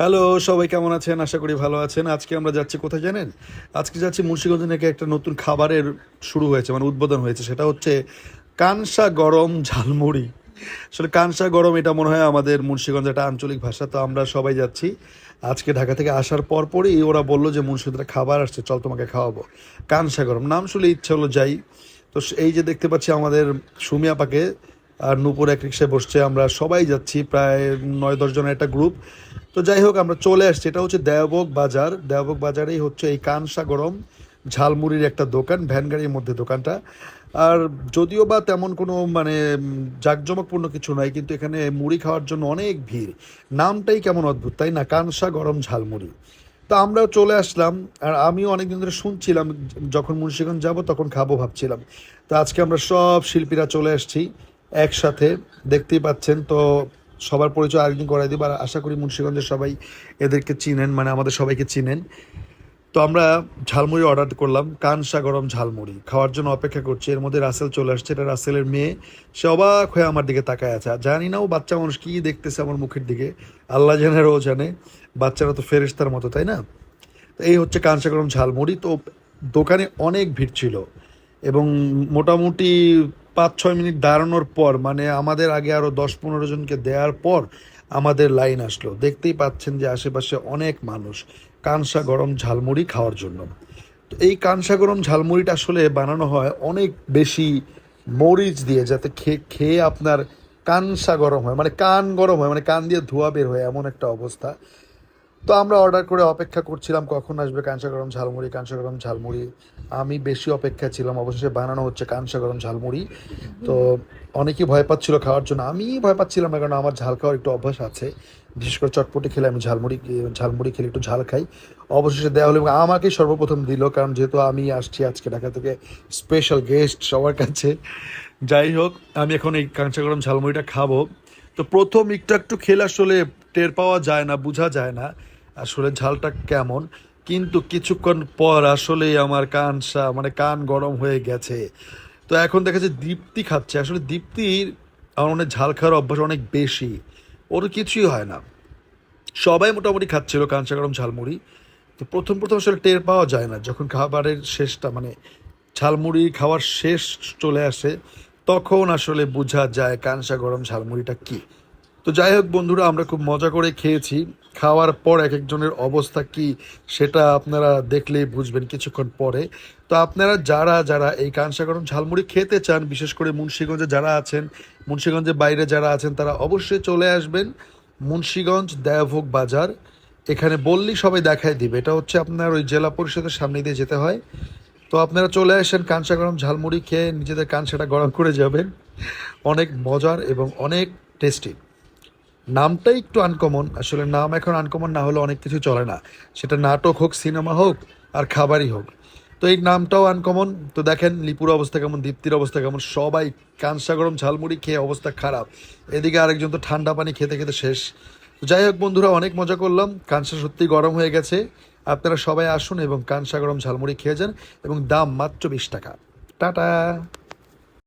Hello, সবাই কেমন আছেন? আশা করি ভালো আছেন। আজকে আমরা যাচ্ছি কোথায় জানেন? আজকে যাচ্ছি মুন্সিগঞ্জ থেকে একটা নতুন খাবারের শুরু হয়েছে, মানে উদ্বোধন হয়েছে। সেটা হচ্ছে কানসা গরম ঝালমুড়ি। আসলে কানসা গরম এটা মনে হয় আমাদের মুন্সিগঞ্জ একটা আঞ্চলিক ভাষা। তো আমরা সবাই যাচ্ছি। আজকে ঢাকা থেকে আসার পরই ওরা বলল যে মুন্সিগঞ্জে খাবার আসছে, চল তোমাকে খাওয়াবো। কানসা গরম নাম শুনলে ইচ্ছে হলো যাই। তো এই যে দেখতে পাচ্ছি আমাদের সুমি আপাকে আর নূপুর এক রিক্সায় বসছে, আমরা সবাই যাচ্ছি প্রায় 9-10 জনের একটা গ্রুপ। তো যাই হোক আমরা চলে আসছি, এটা হচ্ছে দেওবক বাজার। দেওবক বাজারেই হচ্ছে এই কানসা গরম ঝালমুড়ির একটা দোকান, ভ্যান গাড়ির মধ্যে দোকানটা। আর যদিও বা তেমন কোনো মানে জাঁকজমকপূর্ণ কিছু নাই, কিন্তু এখানে মুড়ি খাওয়ার জন্য অনেক ভিড়। নামটাই কেমন অদ্ভুত তাই না, কানসা গরম ঝালমুড়ি। তো আমরাও চলে আসলাম। আর আমিও অনেকদিন ধরে শুনছিলাম, যখন মুন্সিগঞ্জ যাব তখন খাবো ভাবছিলাম। তো আজকে আমরা সব শিল্পীরা চলে আসছি একসাথে, দেখতেই পাচ্ছেন। তো সবার পরিচয় আরেকদিন করাই দিব। আর আশা করি মুন্সিগঞ্জের সবাই এদেরকে চিনেন, মানে আমাদের সবাইকে চিনেন। তো আমরা ঝালমুড়ি অর্ডার করলাম, কানসা গরম ঝালমুড়ি খাওয়ার জন্য অপেক্ষা করছি। এর মধ্যে রাসেল চলে আসছে, এটা রাসেলের মেয়ে। সে অবাক হয়ে আমার দিকে তাকায় আছে। আর জানি না ও বাচ্চা মানুষ কী দেখতেছে আমার মুখের দিকে, আল্লাহ জানে আর ও জানে। বাচ্চারা তো ফেরেশতার মতো, তাই না? তো এই হচ্ছে কাঁচা গরম ঝালমুড়ি। তো দোকানে অনেক ভিড় ছিল এবং মোটামুটি 5-6 মিনিট দাঁড়ানোর পর, মানে আমাদের আগে আরও 10-15 জনকে দেওয়ার পর আমাদের লাইন আসলো। দেখতেই পাচ্ছেন যে আশেপাশে অনেক মানুষ কানসা গরম ঝালমুড়ি খাওয়ার জন্য। তো এই কানসা গরম ঝালমুড়িটা আসলে বানানো হয় অনেক বেশি মরিচ দিয়ে, যাতে খেয়ে খেয়ে আপনার কানসা গরম হয়, মানে কান গরম হয়, মানে কান দিয়ে ধোঁয়া বের হয়, এমন একটা অবস্থা। তো আমরা অর্ডার করে অপেক্ষা করছিলাম কখন আসবে কাঁচা গরম ঝালমুড়ি, কাঁচা গরম ঝালমুড়ি। আমি বেশি অপেক্ষা ছিলাম, অবশেষে বানানো হচ্ছে কাঁচা গরম ঝালমুড়ি। তো অনেকেই ভয় পাচ্ছিল খাওয়ার জন্য, আমি ভয় পাচ্ছিলাম না, কারণ আমার ঝাল খাওয়ার একটু অভ্যাস আছে। বিশেষ করে চটপটি খেলে আমি ঝালমুড়ি খেলে একটু ঝাল খাই। অবশেষে দেওয়া হলো এবং আমাকে সর্বপ্রথম দিল, কারণ যেহেতু আমি আসছি আজকে ঢাকা থেকে স্পেশাল গেস্ট সবার কাছে। যাই হোক, আমি এখন এই কাঁচা গরম ঝালমুড়িটা খাবো। তো প্রথম একটু একটু খেলে আসলে টের পাওয়া যায় না, বোঝা যায় না আসলে ঝালটা কেমন। কিন্তু কিছুক্ষণ পর আসলেই আমার মানে কান গরম হয়ে গেছে। তো এখন দেখা যাচ্ছে দীপ্তি খাচ্ছে। আসলে দীপ্তির আমার অনেক ঝাল খাওয়ার অভ্যাস অনেক বেশি, ওর কিছুই হয় না। সবাই মোটামুটি খাচ্ছিল কাঁচা গরম ঝালমুড়ি। তো প্রথম প্রথম আসলে টের পাওয়া যায় না, যখন খাবারের শেষটা মানে ঝালমুড়ি খাওয়ার শেষ চলে আসে, তখন আসলে বোঝা যায় কাঁচা গরম ঝালমুড়িটা কী। তো যাই হোক বন্ধুরা, আমরা খুব মজা করে খেয়েছি। খাওয়ার পর এক একজনের অবস্থা কি সেটা আপনারা দেখলেই বুঝবেন কিছুক্ষণ পরে। তো আপনারা যারা যারা এই কাঁচা গরম ঝালমুড়ি খেতে চান, বিশেষ করে মুন্সিগঞ্জে যারা আছেন, মুন্সিগঞ্জের বাইরে যারা আছেন, তারা অবশ্যই চলে আসবেন মুন্সিগঞ্জ দেওভোগ বাজার। এখানে বললেই সবাই দেখায় দিবে, এটা হচ্ছে আপনার ওই জেলা পরিষদের সামনে দিয়ে যেতে হয়। তো আপনারা চলে আসেন, কাঁচা গরম ঝালমুড়ি খেয়ে নিজেদের কাঁচাটা গরম করে যাবেন। অনেক মজার এবং অনেক টেস্টি। নামটাই একটু আনকমন, আসলে নাম এখন আনকমন না হলে অনেক কিছু চলে না, সেটা নাটক হোক, সিনেমা হোক, আর খাবারই হোক। তো এই নামটাও আনকমন। তো দেখেন লিপুর অবস্থা কেমন, দীপ্তির অবস্থা কেমন, সবাই কাঁচা গরম ঝালমুড়ি খেয়ে অবস্থা খারাপ। এদিকে আরেকজন তো ঠান্ডা পানি খেতে খেতে শেষ। তো যাই হোক বন্ধুরা, অনেক মজা করলাম। কাঁচা সত্যি গরম হয়ে গেছে। আপনারা সবাই আসুন এবং কাঁচা গরম ঝালমুড়ি খেয়ে যান, এবং দাম মাত্র 20 টাকা। টাটা।